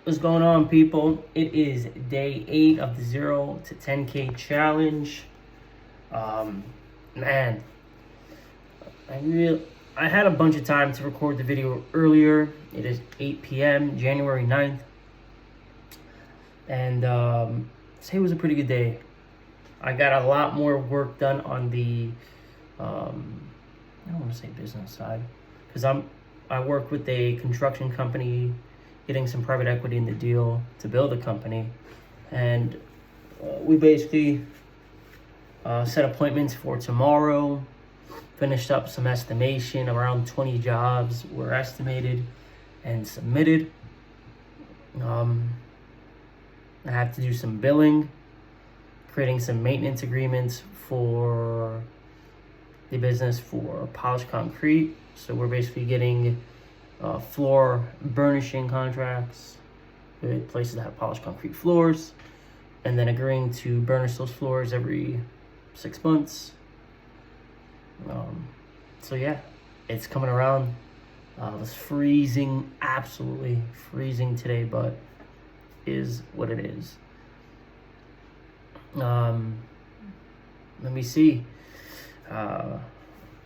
What's going on, people? It is day 8 of the 0 to 10K challenge. Um, man, I had a bunch of time to record the video earlier. It is 8 p.m. January 9th, and today was a pretty good day. I got a lot more work done on the I don't want to say business side, because I work with a construction company, getting some private equity in the deal to build a company, and we basically set appointments for tomorrow. Finished up some estimation. Around 20 jobs were estimated and submitted. I have to do some billing, creating some maintenance agreements for the business for polished concrete. So we're basically getting floor burnishing contracts with places that have polished concrete floors, and then agreeing to burnish those floors every 6 months. So yeah, it's coming around. It was freezing, absolutely freezing today, but is what it is. Let me see.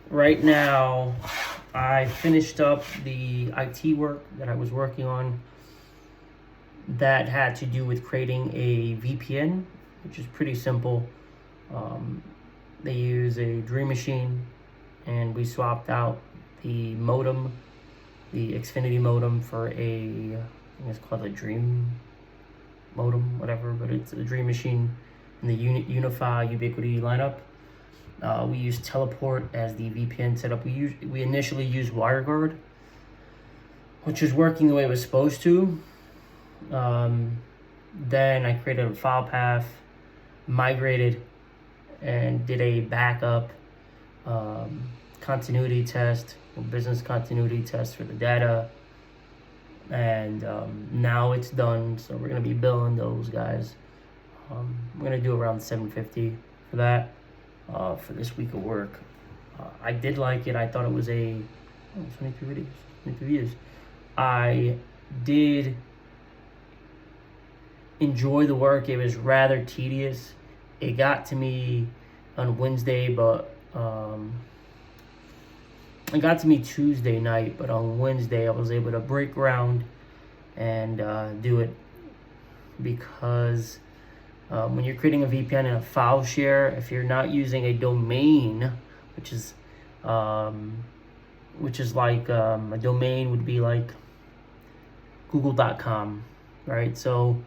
Right now, I finished up the IT work that I was working on that had to do with creating a VPN, which is pretty simple. They use a Dream Machine, and we swapped out the modem, the Xfinity modem, for I think it's called a Dream modem, whatever, but it's a Dream Machine in the Unify Ubiquiti lineup. We use Teleport as the VPN setup. We initially used WireGuard, which is working the way it was supposed to. Then I created a file path, migrated, and did a backup continuity test, or business continuity test for the data. And now it's done, so we're gonna be billing those guys. We're gonna do around $750 for that, for this week of work. I did like it. I thought it was 23 views. I did enjoy the work. It was rather tedious. It got to me on Wednesday, but it got to me Tuesday night, but on Wednesday I was able to break ground and do it, because when you're creating a VPN and a file share, if you're not using a domain, which is like a domain would be like google.com, right? So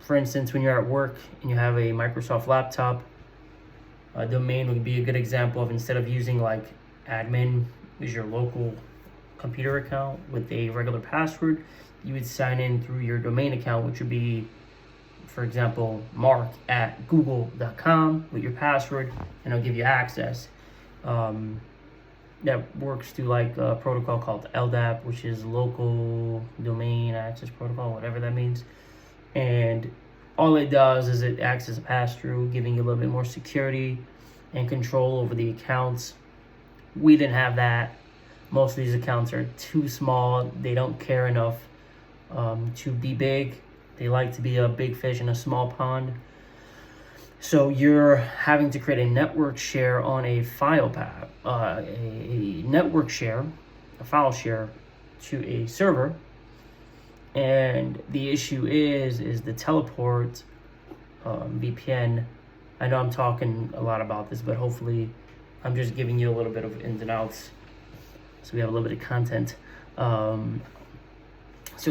for instance, when you're at work and you have a Microsoft laptop, a domain would be a good example of, instead of using like admin is your local computer account with a regular password, you would sign in through your domain account, which would be, for example, mark@google.com with your password, and it'll give you access. That works through like a protocol called LDAP, which is Local Domain Access Protocol, whatever that means. And all it does is it acts as a pass-through, giving you a little bit more security and control over the accounts. We didn't have that. Most of these accounts are too small. They don't care enough to be big. They like to be a big fish in a small pond. So you're having to create a network share on a file path, a network share, a file share to a server. And the issue is the Teleport VPN. I know I'm talking a lot about this, but hopefully I'm just giving you a little bit of ins and outs, so we have a little bit of content. So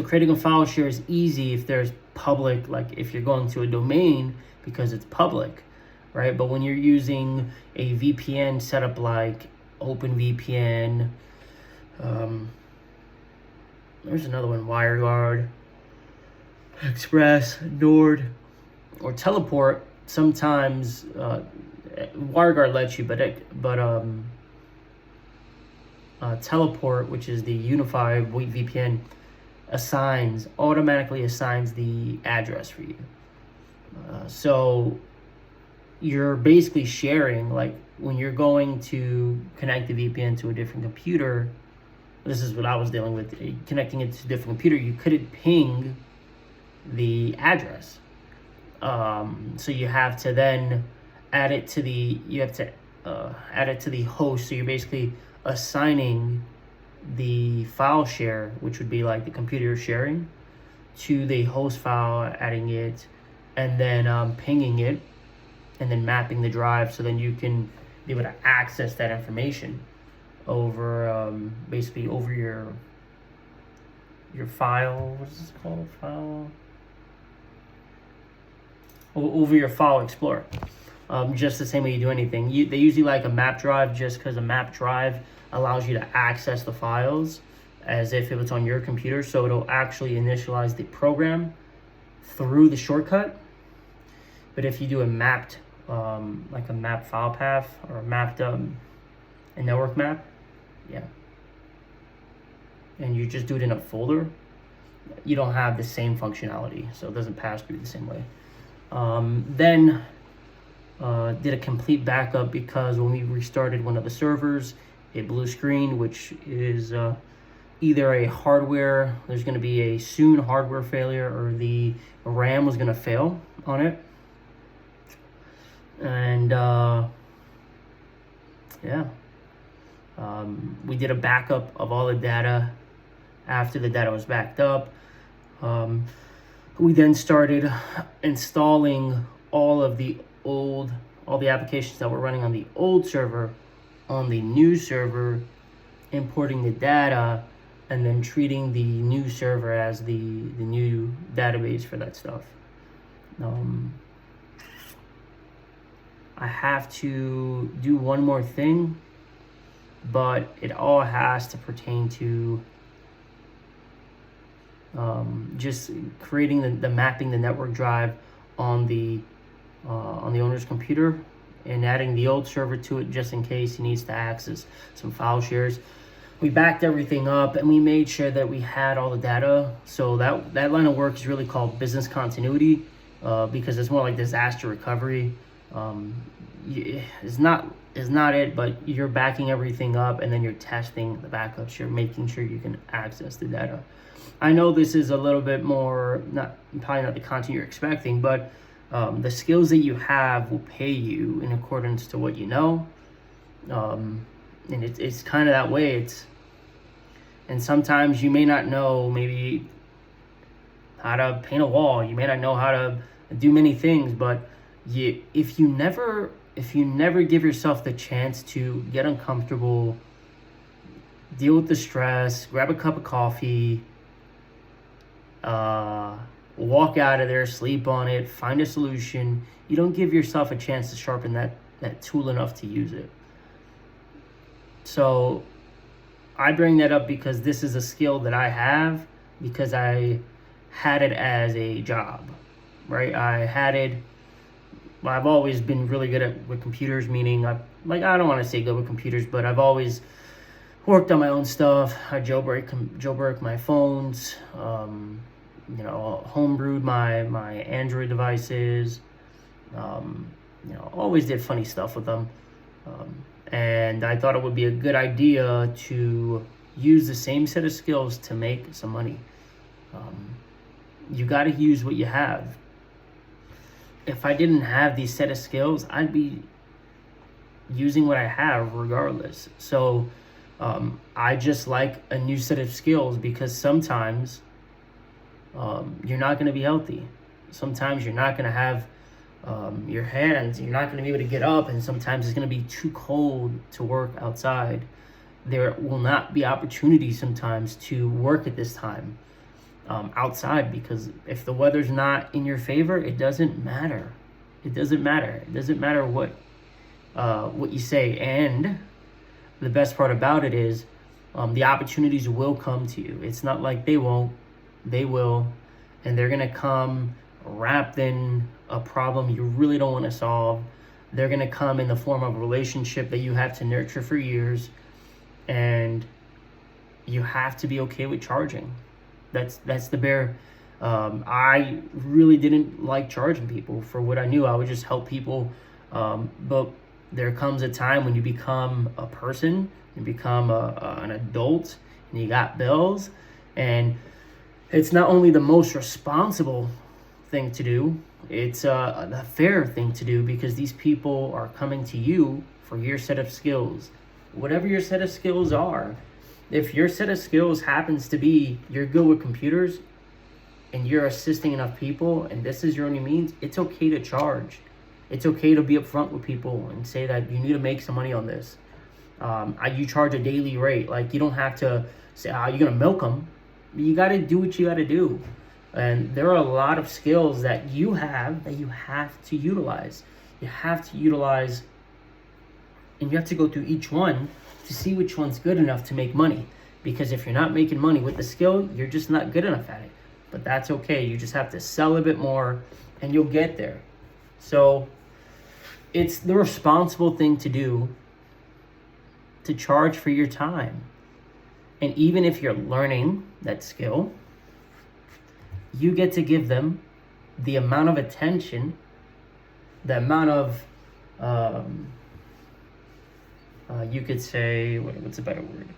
creating a file share is easy if there's public, like if you're going to a domain, because it's public, right? But when you're using a VPN setup like OpenVPN, there's another one, WireGuard, Express, Nord, or Teleport. Sometimes WireGuard lets you, but Teleport, which is the unified VPN, automatically assigns the address for you. So you're basically sharing, like when you're going to connect the VPN to a different computer, this is what I was dealing with, connecting it to a different computer, you couldn't ping the address. So you have to then add it to the host. So you're basically assigning the file share, which would be like the computer sharing, to the host file, adding it, and then pinging it, and then mapping the drive, so then you can be able to access that information over basically over your file. What is this called? File. Over your file explorer. Just the same way you do anything. They usually like a map drive, just because a map drive allows you to access the files as if it was on your computer. So it'll actually initialize the program through the shortcut. But if you do a mapped, like a mapped file path, or a mapped a network map, yeah, and you just do it in a folder, you don't have the same functionality. So it doesn't pass through the same way. Then did a complete backup, because when we restarted one of the servers, it blue screen, which is either a hardware, there's going to be a soon hardware failure, or the RAM was going to fail on it. And yeah, we did a backup of all the data. After the data was backed up, we then started installing all the applications that were running on the old server on the new server, importing the data, and then treating the new server as the new database for that stuff. I have to do one more thing, but it all has to pertain to just creating the mapping the network drive on the owner's computer, and adding the old server to it, just in case he needs to access some file shares. We backed everything up, and we made sure that we had all the data. So that line of work is really called business continuity, because it's more like disaster recovery. It's not it, but you're backing everything up, and then you're testing the backups. You're making sure you can access the data. I know this is a little bit more, probably not the content you're expecting, but the skills that you have will pay you in accordance to what you know. And it's kind of that way. And sometimes you may not know maybe how to paint a wall. You may not know how to do many things, but if you never give yourself the chance to get uncomfortable, deal with the stress, grab a cup of coffee, walk out of there, sleep on it, find a solution, you don't give yourself a chance to sharpen that tool enough to use it. So I bring that up because this is a skill that I have, because I had it as a job, right? I've always been really good with computers, meaning I don't want to say good with computers, but I've always worked on my own stuff. I jailbreak my phones, homebrewed my Android devices, always did funny stuff with them. And I thought it would be a good idea to use the same set of skills to make some money. You got to use what you have. If I didn't have these set of skills, I'd be using what I have regardless. So I just like a new set of skills, because sometimes you're not going to be healthy. Sometimes you're not going to have your hands, you're not going to be able to get up, and sometimes it's going to be too cold to work outside. There will not be opportunities sometimes to work at this time outside, because if the weather's not in your favor, it doesn't matter. It doesn't matter what you say. And the best part about it is the opportunities will come to you. It's not like they won't. They will, and they're gonna come wrapped in a problem you really don't want to solve. They're gonna come in the form of a relationship that you have to nurture for years, and you have to be okay with charging. That's the bare. I really didn't like charging people for what I knew. I would just help people, but there comes a time when you become a person, you become an adult, and you got bills, and it's not only the most responsible thing to do, it's a fair thing to do, because these people are coming to you for your set of skills. Whatever your set of skills are, if your set of skills happens to be you're good with computers and you're assisting enough people and this is your only means, it's okay to charge. It's okay to be upfront with people and say that you need to make some money on this. You charge a daily rate. Like, you don't have to say, you're going to milk them. You got to do what you got to do. And there are a lot of skills that you have to utilize. You have to utilize, and you have to go through each one to see which one's good enough to make money. Because if you're not making money with the skill, you're just not good enough at it. But that's okay. You just have to sell a bit more and you'll get there. So it's the responsible thing to do to charge for your time. And even if you're learning that skill, you get to give them the amount of attention, the amount of, you could say, what's a better word?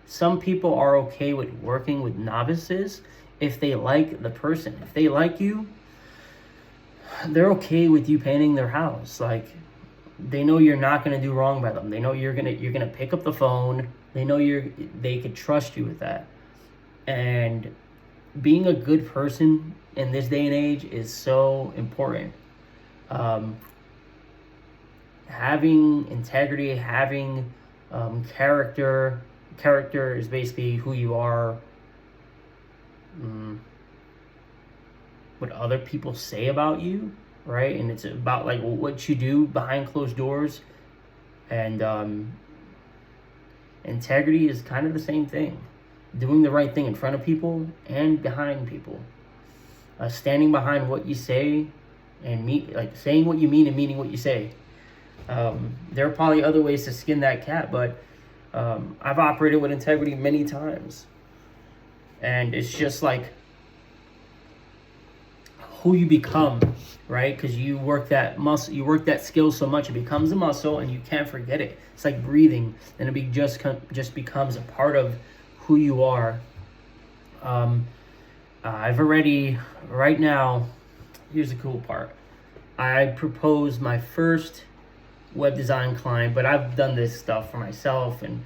Some people are okay with working with novices if they like the person. If they like you, they're okay with you painting their house. Like, they know you're not gonna do wrong by them. They know you're gonna pick up the phone. They know they could trust you with that. And being a good person in this day and age is so important. Having integrity, having character. Character is basically who you are, what other people say about you, right? And it's about like what you do behind closed doors. And integrity is kind of the same thing. Doing the right thing in front of people and behind people. Standing behind what you say and saying what you mean and meaning what you say. There are probably other ways to skin that cat, but I've operated with integrity many times. And it's just like who you become, right? Because you work that muscle, you work that skill so much, it becomes a muscle and you can't forget it. It's like breathing, and it just becomes a part of who you are. Right now, here's the cool part. I proposed my first web design client, but I've done this stuff for myself and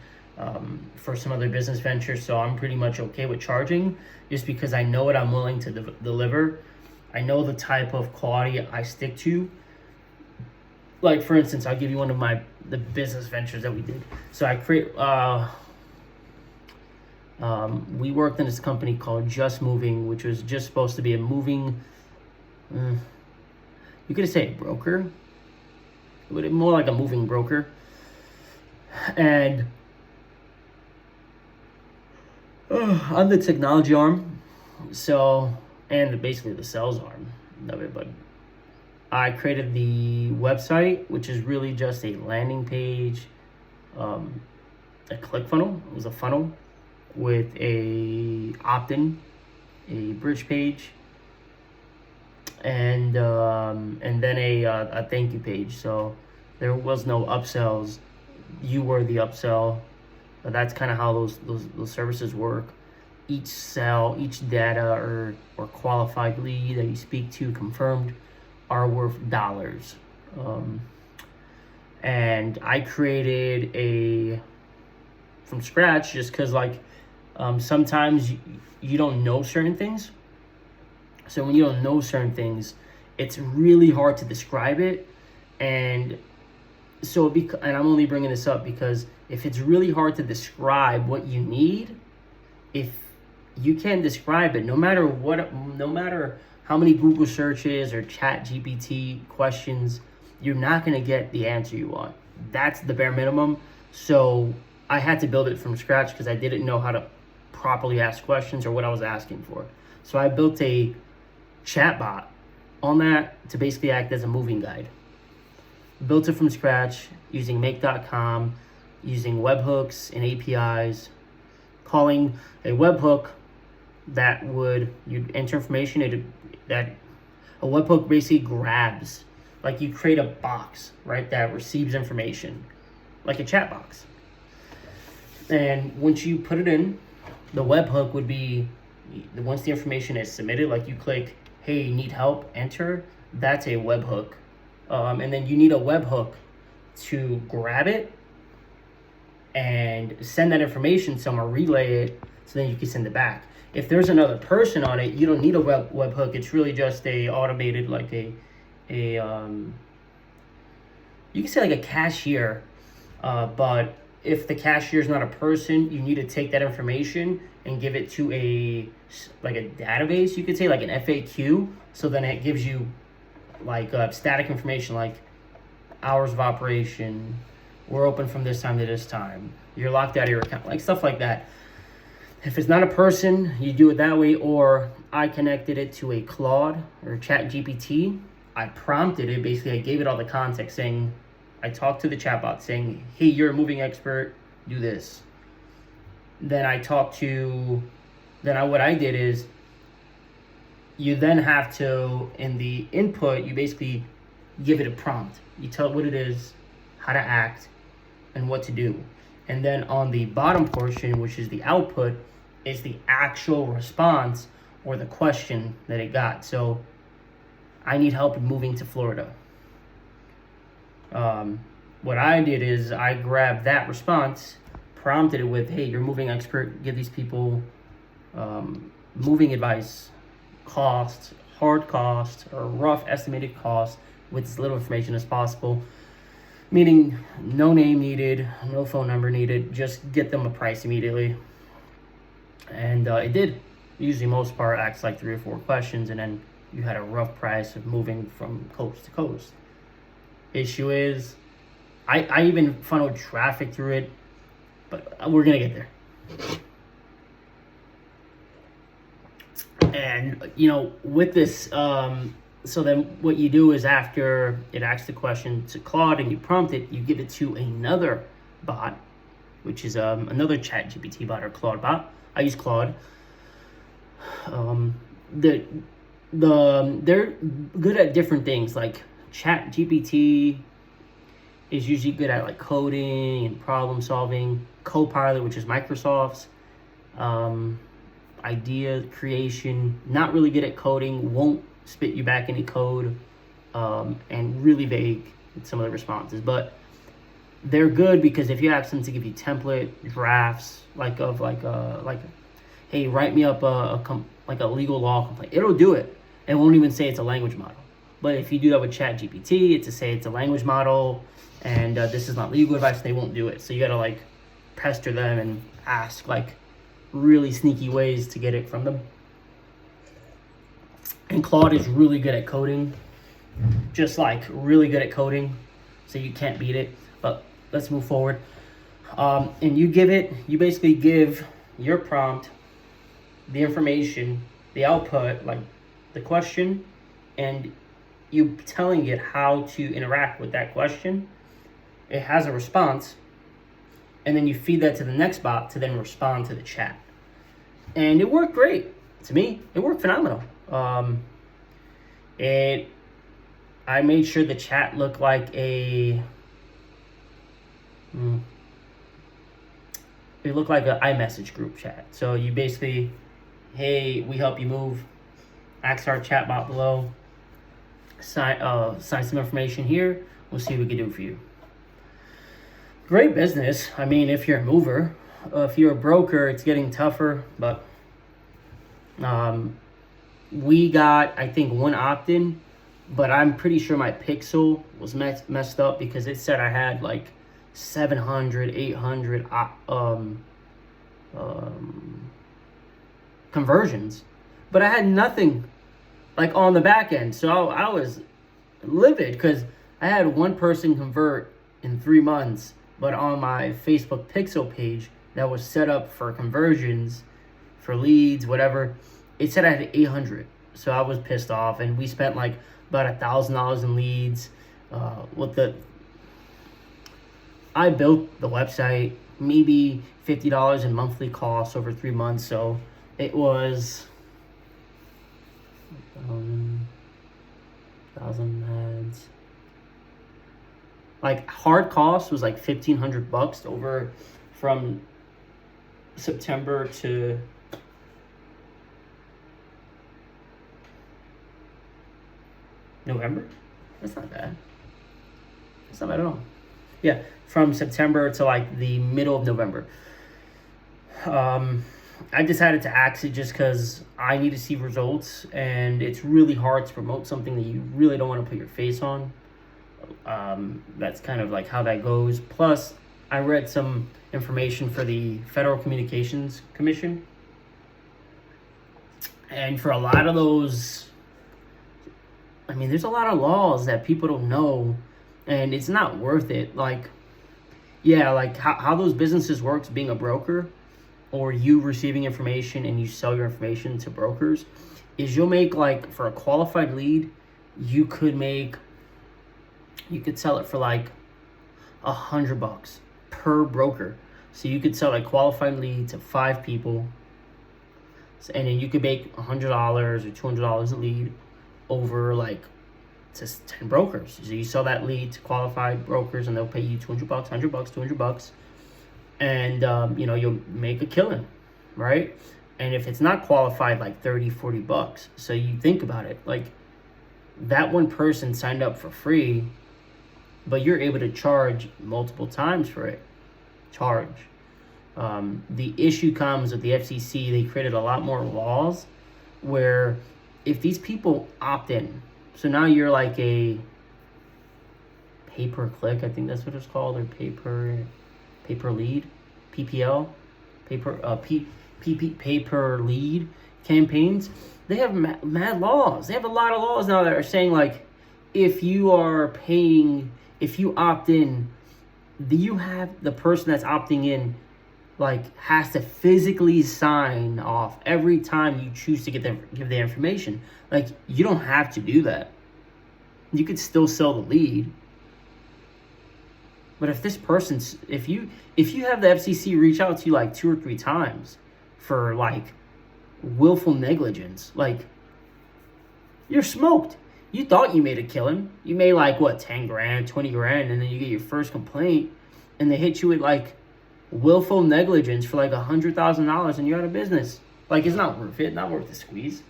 for some other business ventures, so I'm pretty much okay with charging just because I know what I'm willing to deliver. I know the type of quality I stick to. Like, for instance, I'll give you one of the business ventures that we did. So we worked in this company called Just Moving, which was just supposed to be a moving, you could say a broker, but more like a moving broker. And I'm the technology arm, and basically the sales arm of it, but I created the website, which is really just a landing page, a ClickFunnels. It was a funnel with a opt-in, a bridge page, and then a thank you page. So there was no upsells. You were the upsell. But that's kind of how those services work. Each sell, each data or qualified lead that you speak to confirmed are worth dollars. And I created from scratch just because sometimes you don't know certain things. So when you don't know certain things, it's really hard to describe it. And I'm only bringing this up because if it's really hard to describe what you need, if you can't describe it, no matter how many Google searches or Chat GPT questions, you're not going to get the answer you want. That's the bare minimum. So I had to build it from scratch because I didn't know how to properly ask questions or what I was asking for. So I built a chatbot on that to basically act as a moving guide. Built it from scratch using make.com, using webhooks and APIs, calling a webhook that you'd enter information, that a webhook basically grabs, like you create a box, right, that receives information. like a chat box. And once you put it in, the webhook would be, once the information is submitted, like you click, hey, need help, enter, that's a webhook. And then you need a webhook to grab it and send that information somewhere, relay it, so then you can send it back. If there's another person on it, you don't need a webhook. It's really just a automated, like a you can say like a cashier, but if the cashier is not a person, you need to take that information and give it to a database, you could say, like an FAQ. So then it gives you like static information, like hours of operation, we're open from this time to this time, you're locked out of your account, like stuff like that. If it's not a person, you do it that way. Or I connected it to a Claude or ChatGPT. I prompted it, basically I gave it all the context, saying, I talked to the chatbot saying, hey, you're a moving expert, do this. Then what I did is, you then have to, in the input, you basically give it a prompt. You tell it what it is, how to act, and what to do. And then on the bottom portion, which is the output, is the actual response or the question that it got. So, I need help moving to Florida. What I did is I grabbed that response, prompted it with, hey, you're a moving expert, give these people moving advice, cost, hard cost, or rough estimated cost with as little information as possible. Meaning no name needed, no phone number needed, just get them a price immediately. And it did. Usually most part asks like 3 or 4 questions, and then you had a rough price of moving from coast to coast. Issue is, I even funneled traffic through it, but we're gonna get there. And with this, so then what you do is, after it asks the question to Claude and you prompt it, you give it to another bot, which is another ChatGPT bot or Claude bot. I use Claude. They're good at different things. Like ChatGPT is usually good at like coding and problem solving. Copilot, which is Microsoft's, idea creation, not really good at coding, won't spit you back any code, and really vague with some of the responses. But they're good because if you ask them to give you template drafts, hey, write me up a legal law complaint, it'll do it. It won't even say it's a language model. But if you do that with ChatGPT, it's to say it's a language model and this is not legal advice, they won't do it. So you gotta like pester them and ask like really sneaky ways to get it from them. And Claude is really good at coding, just like really good at coding, so you can't beat it. But let's move forward. And you basically give your prompt, the information, the output, like the question, and you telling it how to interact with that question. It has a response, and then you feed that to the next bot to then respond to the chat. And it worked great. To me, it worked phenomenal. I made sure the chat looked like it looked like an iMessage group chat. So you basically, hey, we help you move, ask our chatbot below, sign some information here, we'll see what we can do for you. Great business. I mean, if you're a mover. If you're a broker, it's getting tougher, but we got, I think, 1 opt-in, but I'm pretty sure my pixel was messed up because it said I had like 700, 800 conversions, but I had nothing like on the back end. So I was livid because I had 1 person convert in 3 months, but on my Facebook pixel page that was set up for conversions, for leads, whatever, it said I had 800. So I was pissed off, and we spent like about $1,000 in leads. I built the website, maybe $50 in monthly costs over 3 months. So it was 1,000 ads. Like hard cost was like $1,500 over from September to November. That's not bad. That's not bad at all. Yeah, from September to like the middle of November. I decided to axe it just because I need to see results, and it's really hard to promote something that you really don't want to put your face on. That's kind of like how that goes. Plus, I read some information for the Federal Communications Commission, and for a lot of those, I mean, there's a lot of laws that people don't know, and it's not worth it. Like, yeah, like how those businesses works being a broker, or you receiving information and you sell your information to brokers, is you'll make, like, for a qualified lead, you could sell it for like $100 per broker. So you could sell a qualified lead to 5 people, and then you could make $100 or $200 a lead over like just 10 brokers. So you sell that lead to qualified brokers, and they'll pay you $200, $100, $200, and you'll make a killing, right? And if it's not qualified, like $30-$40. So you think about it, like that one person signed up for free, but you're able to charge multiple times for it. The issue comes with the FCC. They created a lot more laws where if these people opt in, so now you're like a pay-per-click, I think that's what it's called, or paper lead, PPL, paper lead campaigns. They have mad laws. They have a lot of laws now that are saying, like, if you opt in, you have the person that's opting in, like, has to physically sign off every time you choose to give their information. Like, you don't have to do that. You could still sell the lead. But if you have the FCC reach out to you like 2 or 3 times for like willful negligence, like, you're smoked. You thought you made a killing. You made like what, 10 grand, 20 grand, and then you get your first complaint and they hit you with like willful negligence for like $100,000 and you're out of business. Like, it's not worth it, not worth the squeeze.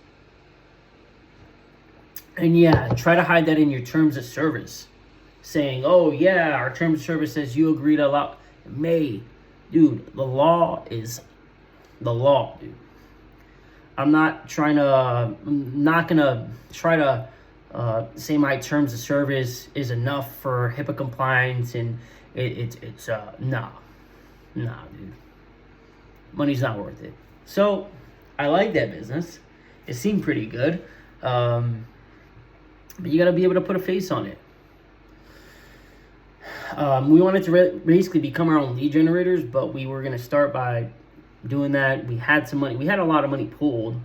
And yeah, try to hide that in your terms of service, saying, oh yeah, our terms of service says you agree to allow. Dude, the law is the law, dude. I'm not gonna try to say my terms of service is enough for HIPAA compliance, and nah, dude. Money's not worth it. So I like that business. It seemed pretty good. But you got to be able to put a face on it. We wanted to basically become our own lead generators, but we were going to start by doing that. We had some money. We had a lot of money pooled,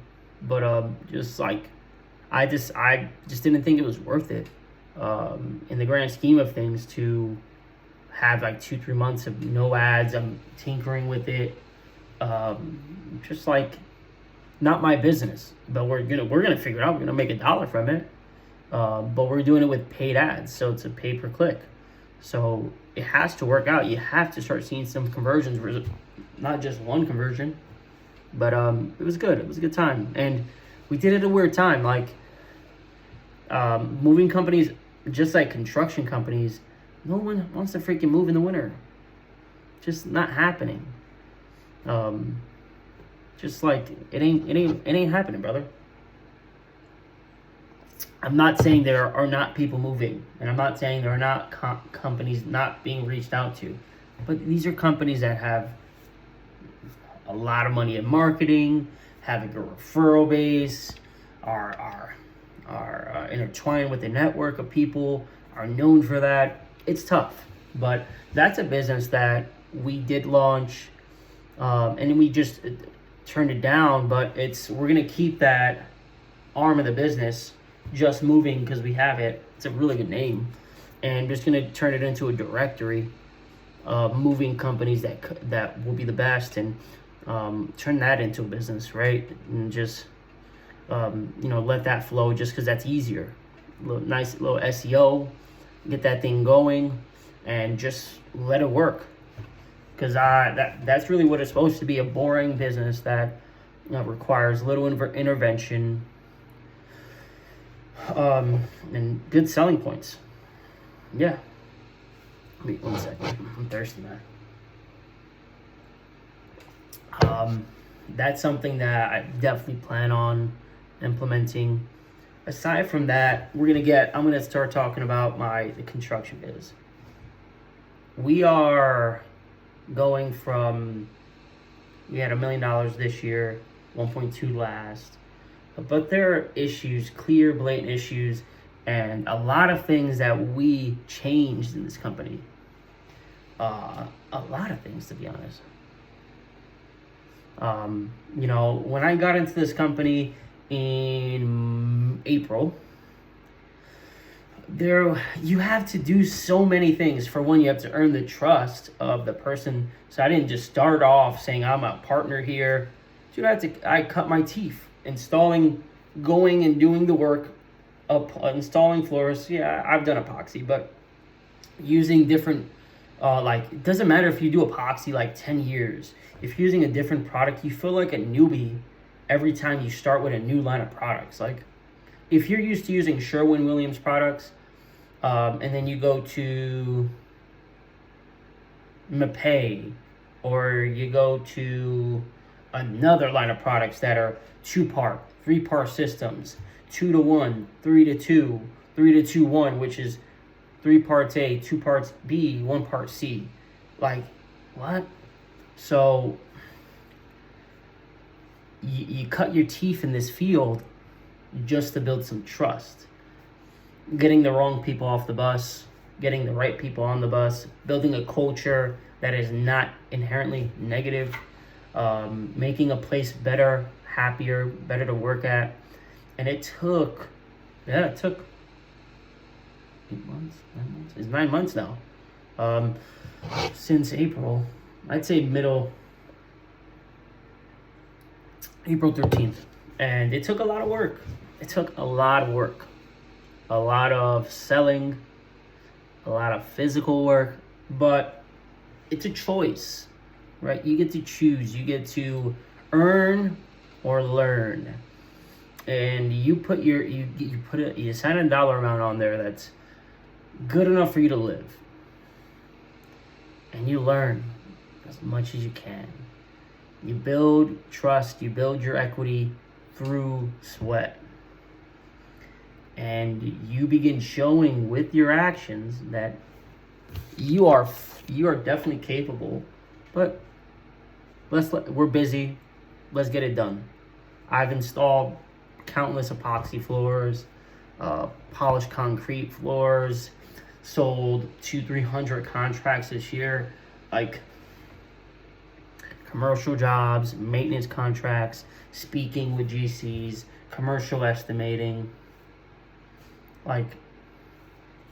but I just didn't think it was worth it in the grand scheme of things to have like 2-3 months of no ads. I'm tinkering with it, just like not my business. But we're gonna figure it out. We're gonna make $1 from it. But we're doing it with paid ads, so it's a pay-per-click. So it has to work out. You have to start seeing some conversions, not just one conversion. But it was good. It was a good time, and we did it at a weird time. Like moving companies, just like construction companies, no one wants to freaking move in the winter. Just not happening. Just like it ain't happening, brother. I'm not saying there are not people moving, and I'm not saying there are not companies not being reached out to, but these are companies that have a lot of money in marketing, have a good referral base, are intertwined with a network of people, are known for that. It's tough, but that's a business that we did launch, and we just turned it down. But we're gonna keep that arm of the business. Just Moving, because we have it. It's a really good name, and just gonna turn it into a directory of moving companies that will be the best, and turn that into a business, right? And just let that flow, just because that's easier. Nice little SEO, get that thing going, and just let it work. Because that's really what it's supposed to be, a boring business that requires little intervention, and good selling points. Yeah. Wait 1 second. I'm thirsty, man. That's something that I definitely plan on implementing. Aside from that, I'm gonna start talking about the construction biz. We are going from, we had $1 million this year, 1.2 last, but there are issues, clear, blatant issues, and a lot of things that we changed in this company. A lot of things, to be honest. When I got into this company in April, you have to do so many things. For one, you have to earn the trust of the person. So I didn't just start off saying I'm a partner here. Dude, I cut my teeth going and doing the work of installing floors. Yeah, I've done epoxy, but using different, it doesn't matter if you do epoxy like 10 years. If you're using a different product, you feel like a newbie every time you start with a new line of products. Like, if you're used to using Sherwin-Williams products, and then you go to Mapei, or you go to another line of products that are 2-part, 3-part systems, 2-to-1, 3-to-2, 3-to-2-1, which is 3 parts A, 2 parts B, 1 part C. Like, what? So you cut your teeth in this field just to build some trust. Getting the wrong people off the bus, getting the right people on the bus, building a culture that is not inherently negative, making a place better, happier, better to work at. And it took 8 months, 9 months. It's 9 months now. Since April, I'd say April 13th. And it took a lot of work. A lot of selling, a lot of physical work, but it's a choice, right? You get to choose. You get to earn or learn. And you assign a dollar amount on there that's good enough for you to live. And you learn as much as you can. You build trust, you build your equity through sweat. And you begin showing with your actions that you are definitely capable. But we're busy. Let's get it done. I've installed countless epoxy floors, polished concrete floors, sold 200-300 contracts this year, like commercial jobs, maintenance contracts, speaking with GCs, commercial estimating. Like,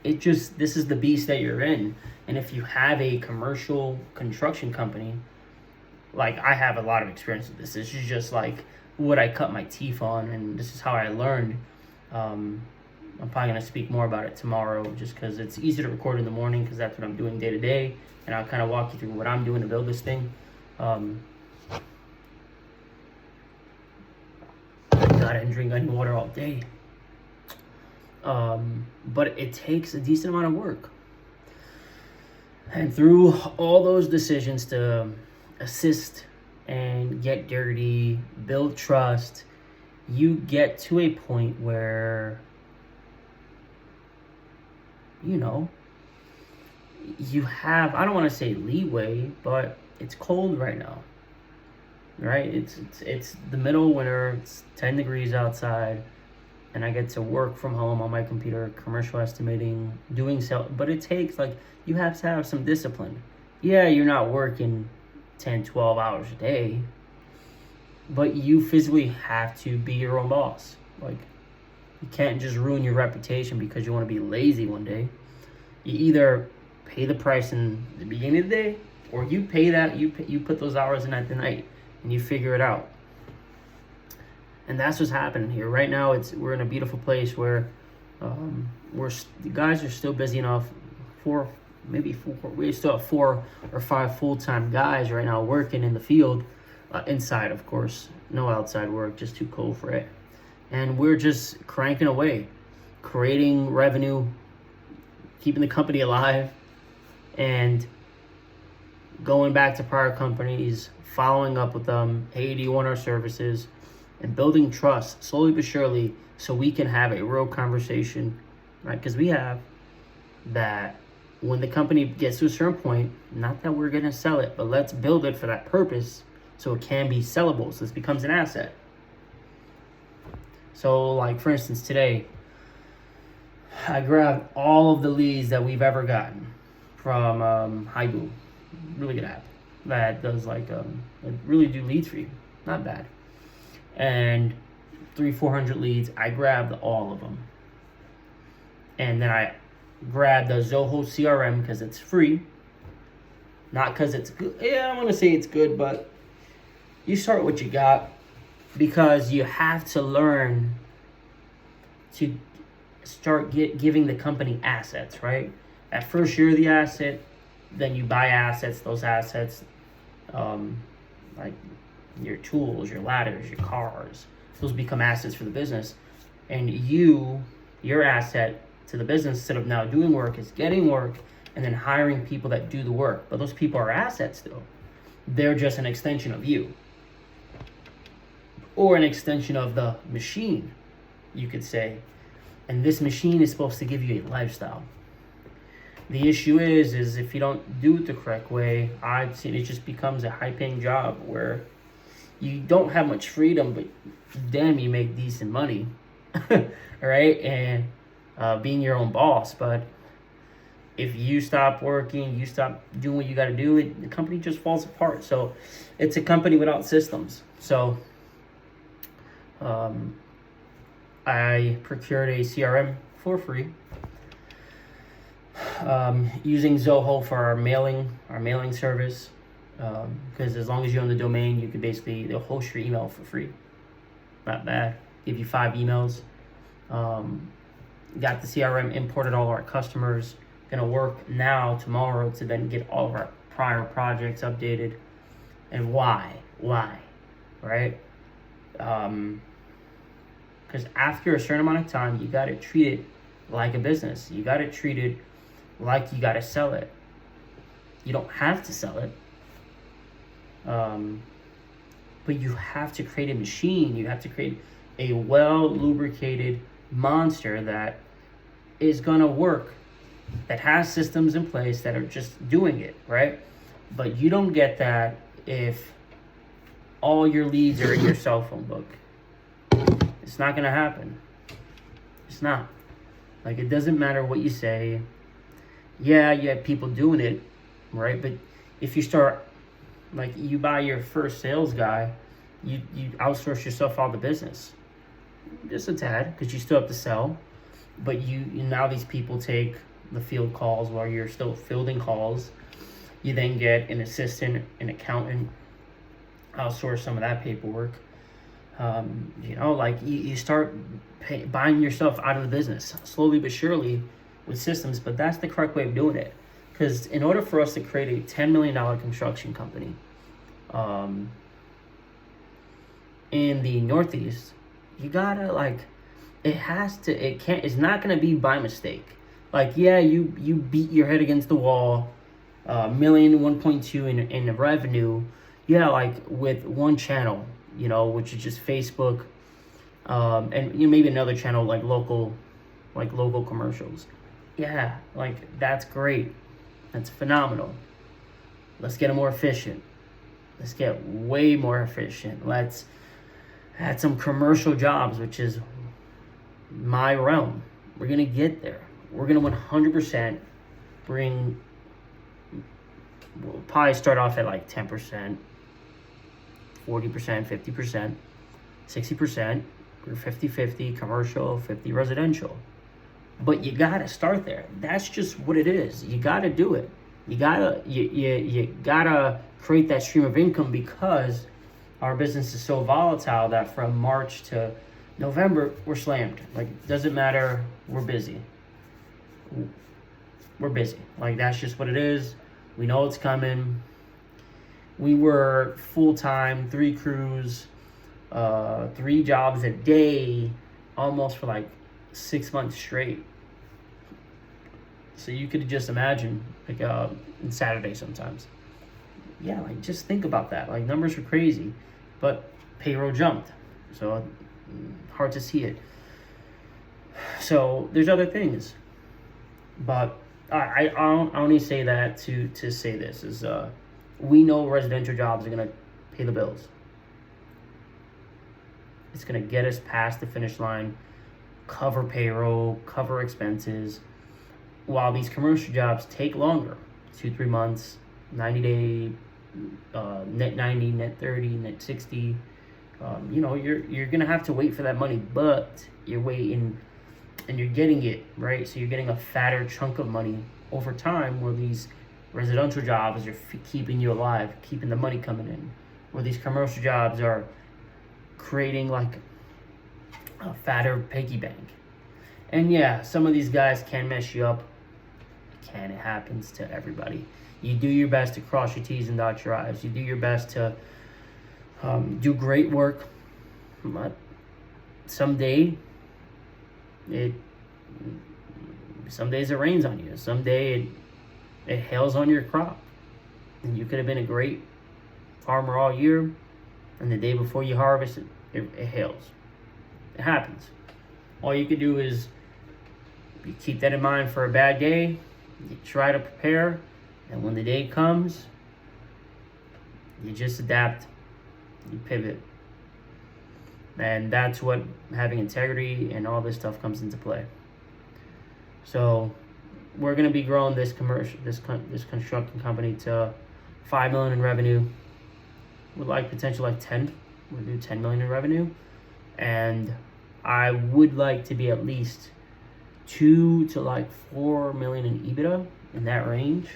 this is the beast that you're in. And if you have a commercial construction company, like, I have a lot of experience with this. This is just like what I cut my teeth on, and this is how I learned. I'm probably going to speak more about it tomorrow, just because it's easy to record in the morning, because that's what I'm doing day to day, and I'll kind of walk you through what I'm doing to build this thing. God, I didn't drink any water all day. But it takes a decent amount of work. And through all those decisions to assist and get dirty, build trust, you get to a point where, you have, I don't want to say leeway, but it's cold right now, right? It's the middle of winter, it's 10 degrees outside, and I get to work from home on my computer, commercial estimating, doing sales, but it takes, you have to have some discipline. Yeah, you're not working 10, 12 hours a day, but you physically have to be your own boss. You can't just ruin your reputation because you want to be lazy one day. You either pay the price in the beginning of the day, or you pay that, you put those hours in at the night, and you figure it out. And that's what's happening here. Right now, we're in a beautiful place where the guys are still busy enough. we still have 4 or 5 full-time guys right now working in the field, inside, of course, no outside work, just too cold for it. And we're just cranking away, creating revenue, keeping the company alive, and going back to prior companies, following up with them, hey, do you want our services, and building trust slowly but surely so we can have a real conversation, right? Because we have that when the company gets to a certain point, not that we're going to sell it, but let's build it for that purpose so it can be sellable, so this becomes an asset. So, like, for instance, today, I grabbed all of the leads that we've ever gotten from Haibu, really good app that does really do leads for you, not bad. And 300-400 leads, I grabbed all of them, and then I grabbed the Zoho CRM because it's free, not because it's good. Yeah, I'm gonna say it's good, but you start what you got because you have to learn to start giving the company assets, right? At first, you're the asset, then you buy assets. Those assets, like your tools, your ladders, your cars, those become assets for the business. And your asset to the business, instead of now doing work, is getting work and then hiring people that do the work. But those people are assets still. They're just an extension of you, or an extension of the machine, you could say. And this machine is supposed to give you a lifestyle. The issue is if you don't do it the correct way, I've seen it just becomes a high-paying job where you don't have much freedom, but damn, you make decent money, right? And being your own boss. But if you stop working, you stop doing what you got to do, the company just falls apart. So it's a company without systems. So I procured a CRM for free, using Zoho for our mailing service, because as long as you own the domain, you can basically, they'll host your email for free. Not bad. Give you 5 emails. Got the CRM, imported all of our customers. Gonna work now, tomorrow, to then get all of our prior projects updated. And why, right? Because after a certain amount of time, you got to treat it like a business. You got to treat it like you got to sell it. You don't have to sell it, but you have to create a machine. You have to create a well-lubricated monster that is going to work, that has systems in place that are just doing it, right? But you don't get that if all your leads are in your cell phone book. It's not going to happen. It's not. Like, it doesn't matter what you say. Yeah, you have people doing it, right? But if you start, like, you buy your first sales guy, you outsource yourself all the business. Just a tad, because you still have to sell. But you now these people take the field calls while you're still fielding calls. You then get an assistant, an accountant, outsource some of that paperwork. You start buying yourself out of the business slowly but surely with systems, but that's the correct way of doing it. Because in order for us to create a $10 million construction company in the Northeast, you gotta it's not gonna be by mistake. Like, yeah, you beat your head against the wall, 1.2 in revenue, yeah, like with one channel, which is just Facebook, and maybe another channel like local commercials. Yeah, like that's great. That's phenomenal. Let's get it more efficient. Let's get way more efficient. Let's add some commercial jobs, which is my realm. We're gonna get there. We're gonna 100% we'll probably start off at like 10%, 40%, 50%, 60%, or 50-50 commercial, 50 residential. But you gotta start there. That's just what it is. You gotta do it. You gotta create that stream of income, because our business is so volatile that from March to November we're slammed. Like, it doesn't matter, we're busy. we're busy. Like, that's just what it is. We know it's coming. We were full-time, 3 crews, 3 jobs a day, almost for like 6 months straight. So you could just imagine, like, Saturday sometimes. Yeah, like, just think about that. Like, numbers are crazy, but payroll jumped, so hard to see it. So there's other things, but I only say that to say this is we know residential jobs are gonna pay the bills. It's gonna get us past the finish line, cover payroll, cover expenses, while these commercial jobs take longer, 2-3 months, 90-day, net 90, net 30, net 60. You're gonna have to wait for that money, but you're waiting and you're getting it, right? So you're getting a fatter chunk of money over time, where these residential jobs are keeping you alive, keeping the money coming in, where these commercial jobs are creating like a fatter piggy bank. And yeah, some of these guys can mess you up. It happens to everybody. You do your best to cross your T's and dot your I's. You do your best to do great work. But someday some days it rains on you. Someday it hails on your crop. And you could have been a great farmer all year, and the day before you harvest it hails. It happens. All you could do is you keep that in mind for a bad day. You try to prepare, and when the day comes, you just adapt. You pivot. And that's what having integrity and all this stuff comes into play. So we're going to be growing this construction company to $5 million in revenue. We'd like potential like 10. We'll do 10 million in revenue, and I would like to be at least 2 to like 4 million in EBITDA, in that range.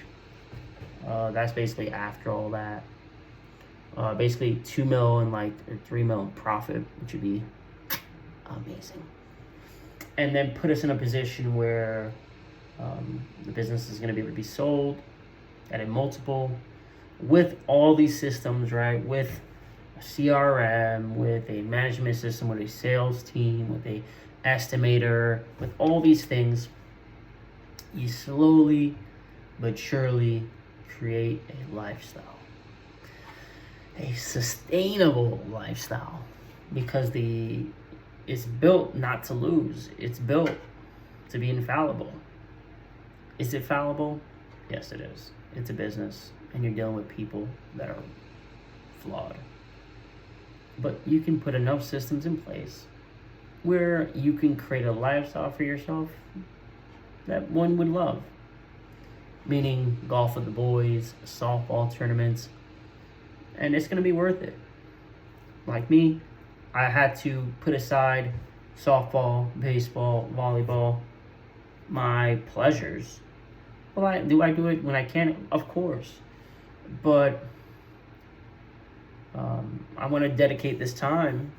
That's basically after all that. Basically 2 mil and like, or 3 mil in profit, which would be amazing. And then put us in a position where the business is going to be able to be sold at a multiple with all these systems, right? With a CRM, with a management system, with a sales team, with a estimator, with all these things. You slowly but surely create a lifestyle, a sustainable lifestyle, because it's built not to lose. It's built to be infallible. Is it fallible? Yes, it is. It's a business, and you're dealing with people that are flawed. But you can put enough systems in place where you can create a lifestyle for yourself that one would love. Meaning golf with the boys, softball tournaments, and it's going to be worth it. Like me, I had to put aside softball, baseball, volleyball, my pleasures. Well, do I do it when I can? Of course. But I want to dedicate this time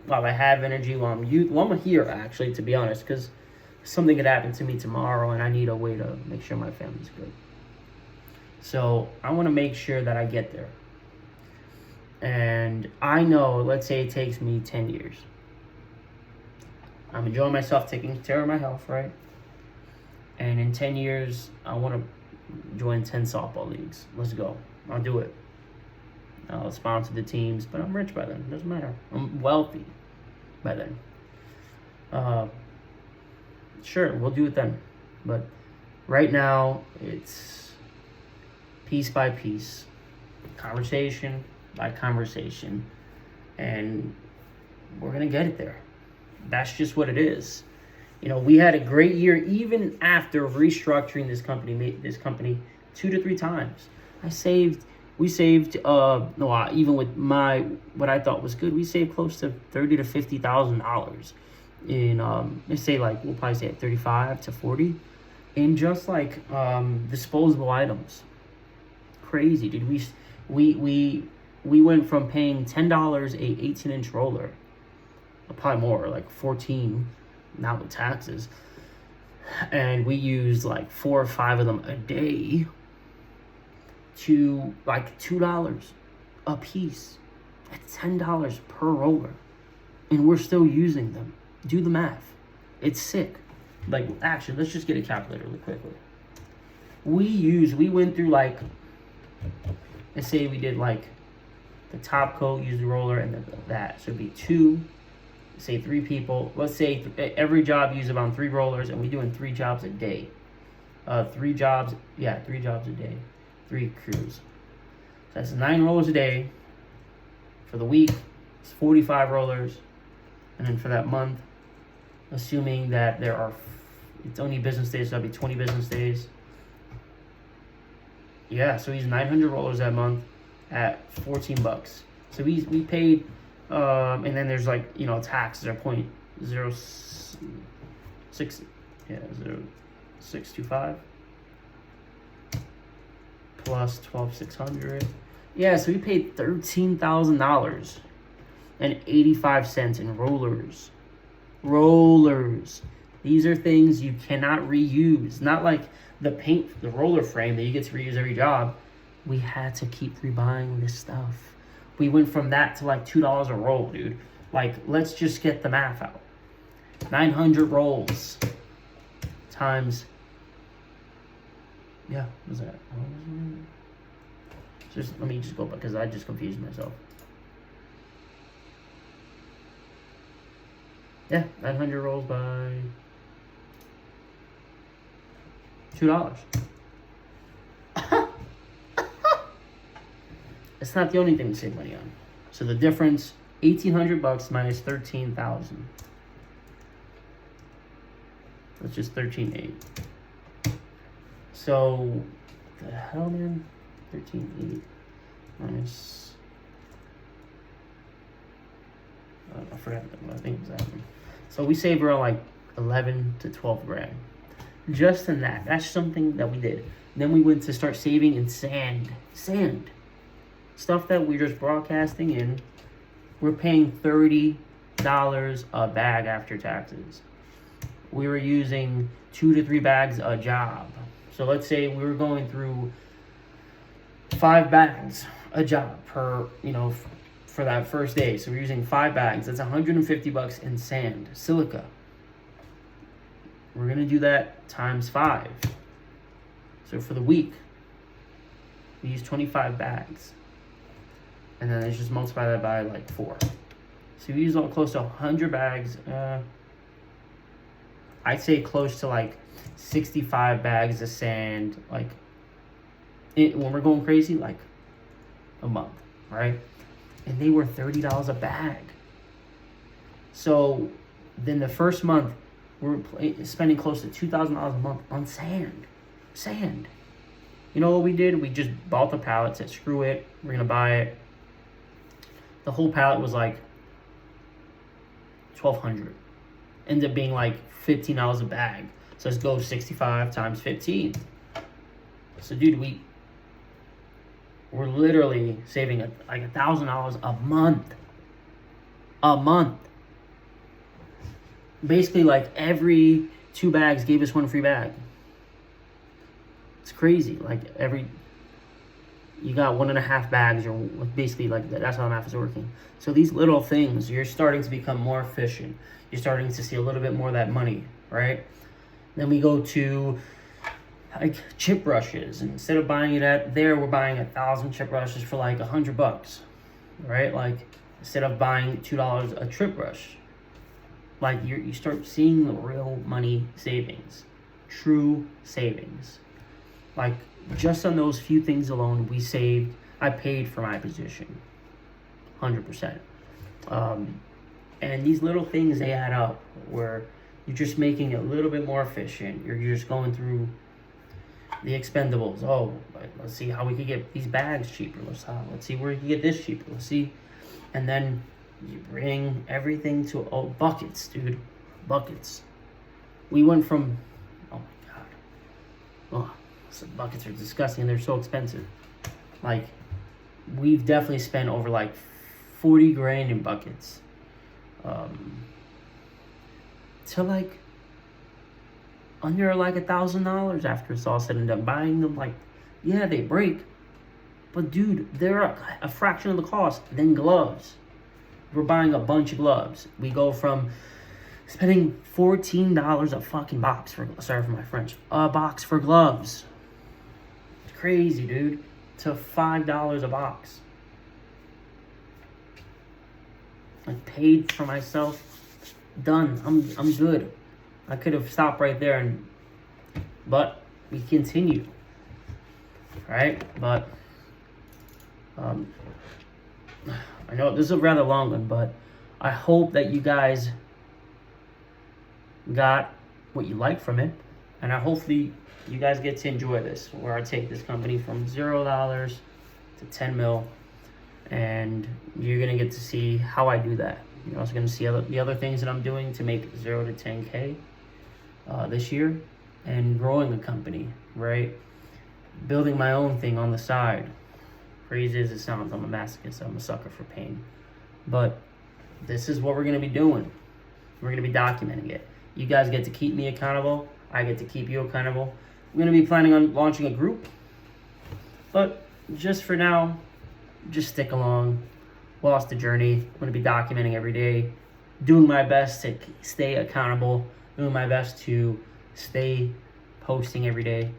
while I have energy, while I'm here, actually, to be honest, because something could happen to me tomorrow and I need a way to make sure my family's good. So I want to make sure that I get there. And I know, let's say it takes me 10 years. I'm enjoying myself, taking care of my health, right? And in 10 years, I want to join 10 softball leagues. Let's go. I'll do it. I'll sponsor the teams, but I'm rich by then. It doesn't matter. I'm wealthy by then. Sure, we'll do it then. But right now, it's piece by piece, conversation by conversation, and we're going to get it there. That's just what it is. You know, we had a great year even after restructuring this company 2 to 3 times. We saved even with what I thought was good, we saved close to $30,000 to $50,000 in let's say, like, we'll probably say at 35 to 40 in just like disposable items. Crazy, dude. We went from paying $10 a 18-inch roller, probably more, like 14 now with taxes, and we use like 4 or 5 of them a day, to like $2 a piece. That's $10 per roller, and we're still using them. Do the math. It's sick. Like, actually, let's just get a calculator really quickly. We went through, like, let's say we did like the top coat, use the roller, and then that. So it'd be 2, say 3 people. Let's say every job uses about 3 rollers, and we're doing 3 jobs a day. 3 jobs a day. 3 crews. So that's 9 rollers a day. For the week, it's 45 rollers. And then for that month, assuming that it's only business days, so that'd be 20 business days. Yeah, so he's 900 rollers that month at $14. So we paid, and then there's like, you know, taxes are 0.06, yeah, 0.625 plus 12,600. Yeah, so we paid $13,000 and 85 cents in rollers. Rollers. These are things you cannot reuse. Not like the roller frame that you get to reuse every job. We had to keep rebuying this stuff. We went from that to like $2 a roll, dude. Like, let's just get the math out. 900 rolls times, yeah, what was that? Let me just go back because I just confused myself. Yeah, 900 rolls by $2. It's not the only thing to save money on. So the difference, $1,800 minus 13,000. That's just 13,800. So the hell, man, 13,800 minus. I forgot what I think was that. So we saved around like 11 to 12 grand. Just in that. That's something that we did. Then we went to start saving in sand. Sand. Stuff that we're just broadcasting in. We're paying $30 a bag after taxes. We were using 2 to 3 bags a job. So let's say we were going through 5 bags a job per, you know, for that first day. So we're using 5 bags. That's $150 in sand, silica. We're gonna do that times 5. So for the week, we use 25 bags. And then let's just multiply that by like 4. So we use close to 100 bags. I'd say close to like 65 bags of sand. Like, when we're going crazy, like a month, right? And they were $30 a bag. So then the first month, we're spending close to $2,000 a month on sand. Sand. You know what we did? We just bought the pallet, said screw it, we're gonna buy it. The whole pallet was like $1,200. Ended up being like $15 a bag. So let's go 65 times 15. So dude, we're literally saving like $1,000 a month. A month. Basically, like every 2 bags gave us 1 free bag. It's crazy. Like you got 1.5 bags, or basically like that's how the math is working. So these little things, you're starting to become more efficient. You're starting to see a little bit more of that money, right? Then we go to like chip brushes, and instead of buying it at there, we're buying 1,000 chip brushes for like $100, right? Like instead of buying $2 a chip brush, like you start seeing the real money savings, true savings. Like just on those few things alone, I paid for my position, 100%. And these little things, they add up where you're just making it a little bit more efficient. You're just going through the expendables. Oh, let's see how we could get these bags cheaper. Let's see where we can get this cheaper. Let's see. And then you bring everything to buckets, dude. Buckets. We went from, oh my God. Oh, so buckets are disgusting. They're so expensive. Like, we've definitely spent over like 40 grand in buckets. To like under like $1,000 after it's all said and done. Buying them, like, yeah, they break, but dude, they're a fraction of the cost than gloves. We're buying a bunch of gloves. We go from spending $14 a fucking box for, sorry for my French, a box for gloves. It's crazy, dude. To $5 a box. I paid for myself. Done. I'm good. I could have stopped right there, but we continue. Right? But I know this is a rather long one, but I hope that you guys got what you like from it, and hopefully you guys get to enjoy this, where I take this company from $0 to 10 mil, and you're gonna get to see how I do that. You're also gonna see the other things that I'm doing to make 0 to 10K this year, and growing a company, right? Building my own thing on the side. Crazy as it sounds, I'm a masochist. I'm a sucker for pain. But this is what we're going to be doing. We're going to be documenting it. You guys get to keep me accountable. I get to keep you accountable. I'm going to be planning on launching a group. But just for now, just stick along. Lost the journey. I'm going to be documenting every day. Doing my best to stay accountable. Doing my best to stay posting every day.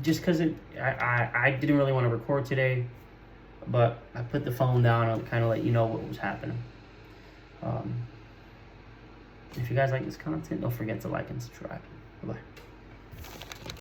Just because I didn't really want to record today, but I put the phone down and kind of let you know what was happening. If you guys like this content, don't forget to like and subscribe. Bye-bye.